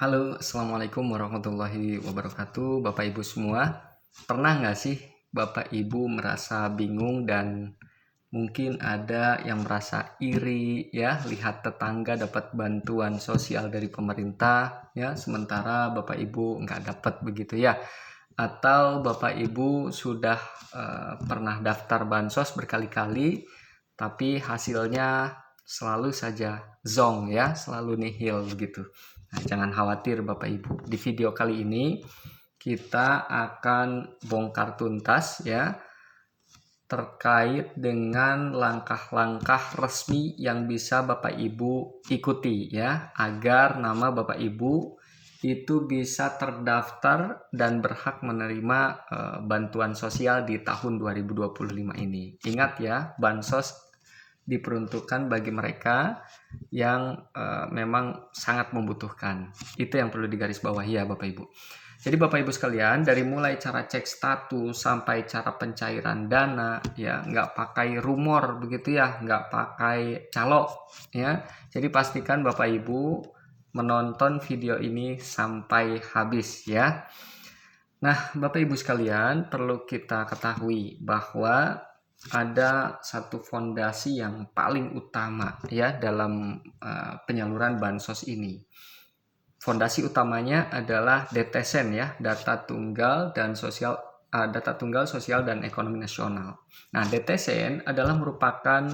Halo, Assalamualaikum warahmatullahi wabarakatuh. Bapak Ibu semua, pernah nggak sih Bapak Ibu merasa bingung dan mungkin ada yang merasa iri ya, lihat tetangga dapat bantuan sosial dari pemerintah ya, sementara Bapak Ibu nggak dapat begitu ya? Atau Bapak Ibu sudah pernah daftar bansos berkali-kali, tapi hasilnya selalu saja zong ya, selalu nihil begitu. Nah, jangan khawatir Bapak Ibu. Di video kali ini kita akan bongkar tuntas ya terkait dengan langkah-langkah resmi yang bisa Bapak Ibu ikuti ya agar nama Bapak Ibu itu bisa terdaftar dan berhak menerima bantuan sosial di tahun 2025 ini. Ingat ya, bansos diperuntukkan bagi mereka yang memang sangat membutuhkan. Itu yang perlu digarisbawahi ya Bapak Ibu. Jadi Bapak Ibu sekalian, dari mulai cara cek status sampai cara pencairan dana, ya nggak pakai rumor begitu ya, nggak pakai calo, ya. Jadi pastikan Bapak Ibu menonton video ini sampai habis ya. Nah, Bapak Ibu sekalian, perlu kita ketahui bahwa ada satu fondasi yang paling utama ya dalam penyaluran bansos ini. Fondasi utamanya adalah DTSEN ya, data tunggal sosial dan ekonomi nasional. Nah, DTSEN adalah merupakan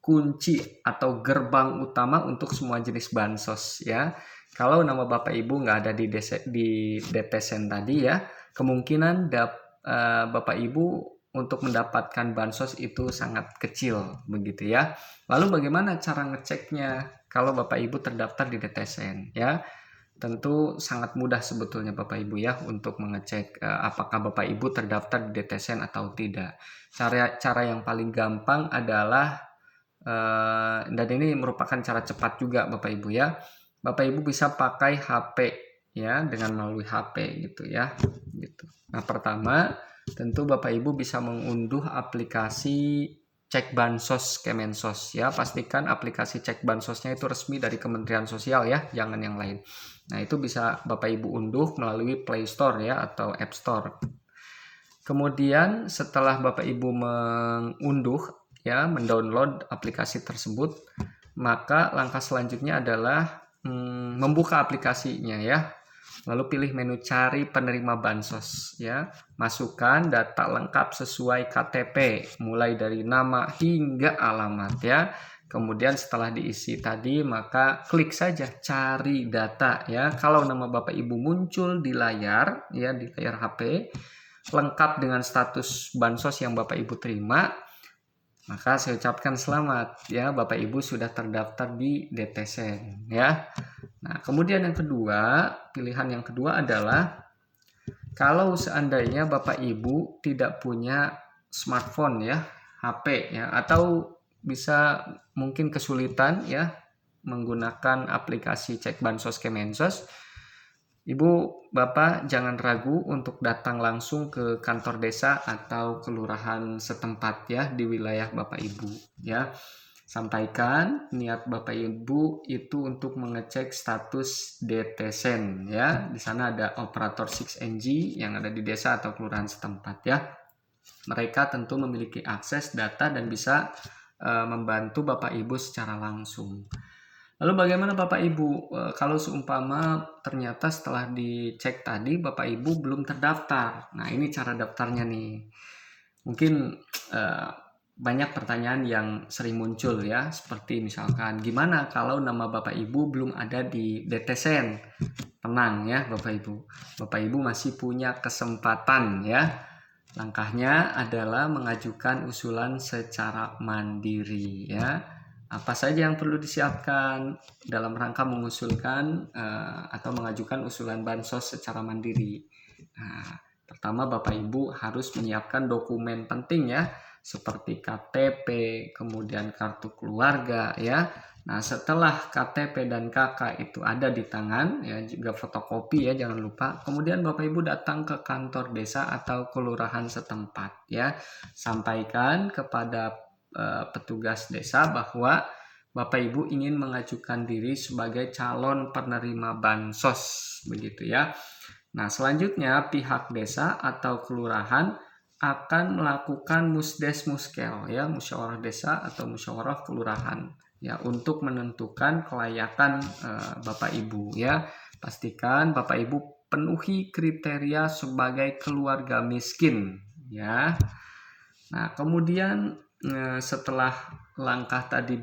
kunci atau gerbang utama untuk semua jenis bansos ya. Kalau nama Bapak Ibu nggak ada di DTSEN tadi ya, kemungkinan Bapak Ibu untuk mendapatkan bansos itu sangat kecil begitu ya. Lalu bagaimana cara ngeceknya kalau Bapak Ibu terdaftar di DTSEN ya? Tentu sangat mudah sebetulnya Bapak Ibu ya untuk mengecek apakah Bapak Ibu terdaftar di DTSEN atau tidak. Cara yang paling gampang adalah dan ini merupakan cara cepat juga Bapak Ibu ya. Bapak Ibu bisa pakai HP ya dengan melalui HP gitu ya. Gitu. Nah, pertama tentu Bapak Ibu bisa mengunduh aplikasi Cek Bansos Kemensos ya. Pastikan aplikasi Cek Bansosnya itu resmi dari Kementerian Sosial ya, jangan yang lain. Nah, itu bisa Bapak Ibu unduh melalui Play Store ya atau App Store. Kemudian setelah Bapak Ibu mengunduh ya, mendownload aplikasi tersebut, maka langkah selanjutnya adalah membuka aplikasinya ya. Lalu pilih menu cari penerima bansos ya. Masukkan data lengkap sesuai KTP mulai dari nama hingga alamat ya. Kemudian setelah diisi tadi maka klik saja cari data ya. Kalau nama Bapak Ibu muncul di layar ya, di layar HP lengkap dengan status bansos yang Bapak Ibu terima, maka saya ucapkan selamat ya, Bapak Ibu sudah terdaftar di DTSEN ya. Nah, kemudian yang kedua, pilihan yang kedua adalah kalau seandainya Bapak Ibu tidak punya smartphone ya, HP ya, atau bisa mungkin kesulitan ya menggunakan aplikasi Cek Bansos Kemensos, Ibu Bapak jangan ragu untuk datang langsung ke kantor desa atau kelurahan setempat ya di wilayah Bapak Ibu ya. Sampaikan niat Bapak Ibu itu untuk mengecek status DTSEN ya. Di sana ada operator 6NG yang ada di desa atau kelurahan setempat ya. Mereka tentu memiliki akses data dan bisa membantu Bapak Ibu secara langsung. Lalu bagaimana Bapak Ibu kalau seumpama ternyata setelah dicek tadi Bapak Ibu belum terdaftar. Nah, ini cara daftarnya nih. Mungkin banyak pertanyaan yang sering muncul ya, seperti misalkan gimana kalau nama Bapak Ibu belum ada di DTSEN. Tenang ya Bapak Ibu. Bapak Ibu masih punya kesempatan ya. Langkahnya adalah mengajukan usulan secara mandiri ya. Apa saja yang perlu disiapkan dalam rangka mengusulkan atau mengajukan usulan bansos secara mandiri. Nah, pertama Bapak Ibu harus menyiapkan dokumen penting ya, seperti KTP, kemudian kartu keluarga ya. Nah, setelah KTP dan KK itu ada di tangan ya, juga fotokopi ya, jangan lupa. Kemudian Bapak Ibu datang ke kantor desa atau kelurahan setempat ya. Sampaikan kepada petugas desa bahwa Bapak Ibu ingin mengajukan diri sebagai calon penerima bansos, begitu ya. Nah, selanjutnya pihak desa atau kelurahan akan melakukan musdes muskel ya, musyawarah desa atau musyawarah kelurahan ya, untuk menentukan kelayakan Bapak Ibu ya. Pastikan Bapak Ibu penuhi kriteria sebagai keluarga miskin ya. Nah, kemudian setelah langkah tadi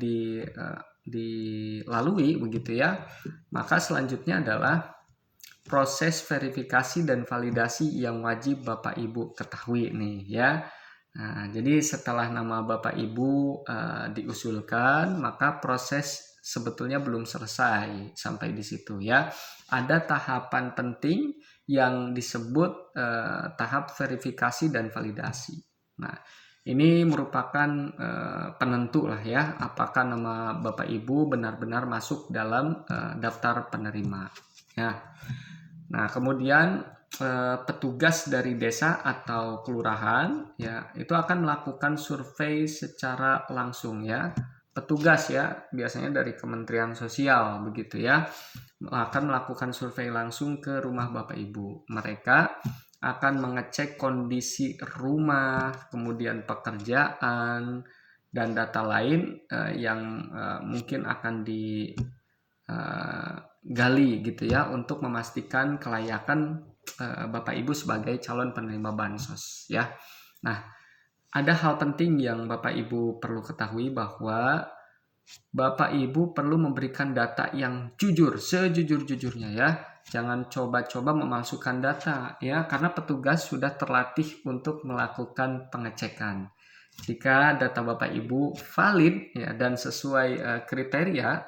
dilalui begitu ya, maka selanjutnya adalah proses verifikasi dan validasi yang wajib Bapak Ibu ketahui nih ya. Nah, jadi setelah nama Bapak Ibu diusulkan, maka proses sebetulnya belum selesai sampai di situ ya. Ada tahapan penting yang disebut tahap verifikasi dan validasi. Nah, ini merupakan penentu lah ya, apakah nama Bapak Ibu benar-benar masuk dalam daftar penerima. Ya. Nah, kemudian petugas dari desa atau kelurahan ya itu akan melakukan survei secara langsung ya. Petugas ya biasanya dari Kementerian Sosial begitu ya, akan melakukan survei langsung ke rumah Bapak Ibu. Mereka akan mengecek kondisi rumah, kemudian pekerjaan dan data lain yang mungkin akan digali gitu ya, untuk memastikan kelayakan Bapak Ibu sebagai calon penerima bansos ya. Nah, ada hal penting yang Bapak Ibu perlu ketahui, bahwa Bapak Ibu perlu memberikan data yang jujur, sejujur-jujurnya ya. Jangan coba-coba memalsukan data ya, karena petugas sudah terlatih untuk melakukan pengecekan. Jika data Bapak Ibu valid ya dan sesuai kriteria,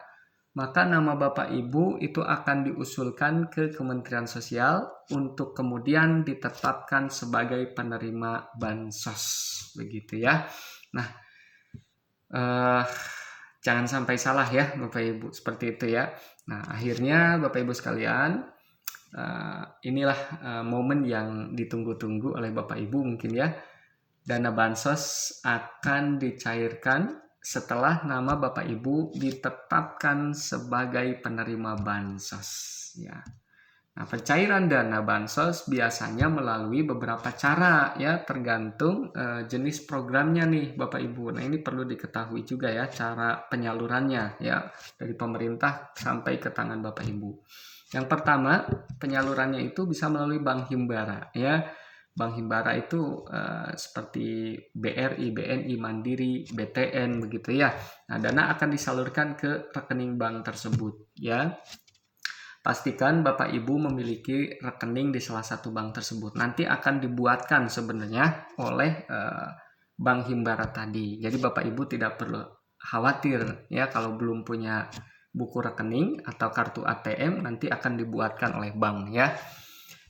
maka nama Bapak Ibu itu akan diusulkan ke Kementerian Sosial untuk kemudian ditetapkan sebagai penerima bansos, begitu ya. Nah, jangan sampai salah ya Bapak Ibu, seperti itu ya. Nah, akhirnya Bapak Ibu sekalian, inilah momen yang ditunggu-tunggu oleh Bapak Ibu mungkin ya. Dana bansos akan dicairkan setelah nama Bapak Ibu ditetapkan sebagai penerima bansos ya. Nah, pencairan dana bansos biasanya melalui beberapa cara ya, tergantung jenis programnya nih Bapak Ibu. Nah, ini perlu diketahui juga ya cara penyalurannya ya, dari pemerintah sampai ke tangan Bapak Ibu. Yang pertama, penyalurannya itu bisa melalui Bank Himbara ya. Bank Himbara itu seperti BRI, BNI, Mandiri, BTN begitu ya. Nah, dana akan disalurkan ke rekening bank tersebut ya. Pastikan Bapak Ibu memiliki rekening di salah satu bank tersebut. Nanti akan dibuatkan sebenarnya oleh Bank Himbara tadi. Jadi Bapak Ibu tidak perlu khawatir ya kalau belum punya buku rekening atau kartu ATM, nanti akan dibuatkan oleh bank ya.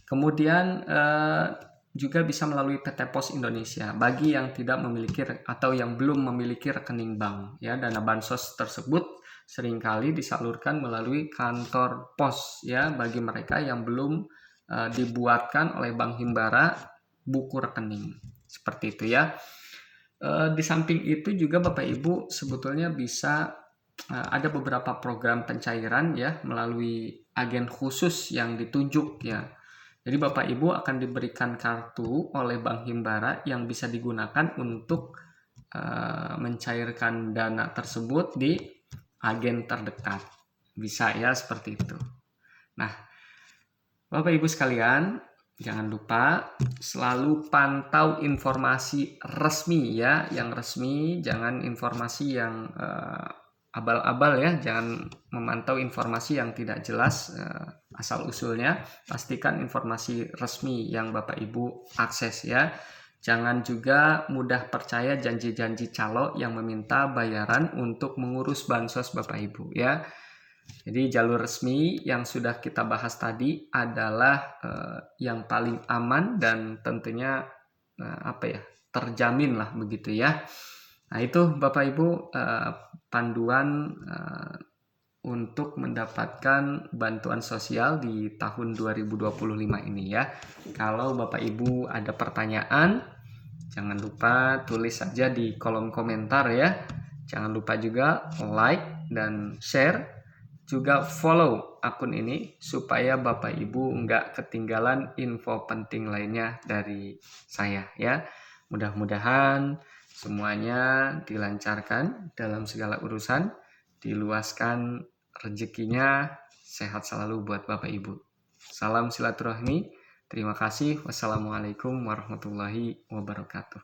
Kemudian juga bisa melalui PT Pos Indonesia bagi yang tidak memiliki atau yang belum memiliki rekening bank ya. Dana bansos tersebut seringkali disalurkan melalui kantor pos ya, bagi mereka yang belum dibuatkan oleh Bank Himbara buku rekening, seperti itu ya. Di samping itu juga Bapak Ibu sebetulnya bisa ada beberapa program pencairan ya melalui agen khusus yang ditunjuk ya. Jadi Bapak Ibu akan diberikan kartu oleh Bank Himbara yang bisa digunakan untuk mencairkan dana tersebut di agen terdekat. Bisa ya seperti itu. Nah, Bapak Ibu sekalian, jangan lupa selalu pantau informasi resmi ya, yang resmi, jangan informasi yang abal-abal ya, jangan memantau informasi yang tidak jelas asal usulnya. Pastikan informasi resmi yang Bapak Ibu akses ya. Jangan juga mudah percaya janji-janji calo yang meminta bayaran untuk mengurus bansos Bapak Ibu ya. Jadi jalur resmi yang sudah kita bahas tadi adalah yang paling aman dan tentunya terjamin lah begitu ya. Nah, itu Bapak Ibu panduan untuk mendapatkan bantuan sosial di tahun 2025 ini ya. Kalau Bapak Ibu ada pertanyaan, jangan lupa tulis saja di kolom komentar ya. Jangan lupa juga like dan share, juga follow akun ini supaya Bapak Ibu nggak ketinggalan info penting lainnya dari saya ya. Mudah-mudahan semuanya dilancarkan dalam segala urusan, diluaskan rezekinya, sehat selalu buat Bapak Ibu. Salam silaturahmi. Terima kasih. Wassalamualaikum warahmatullahi wabarakatuh.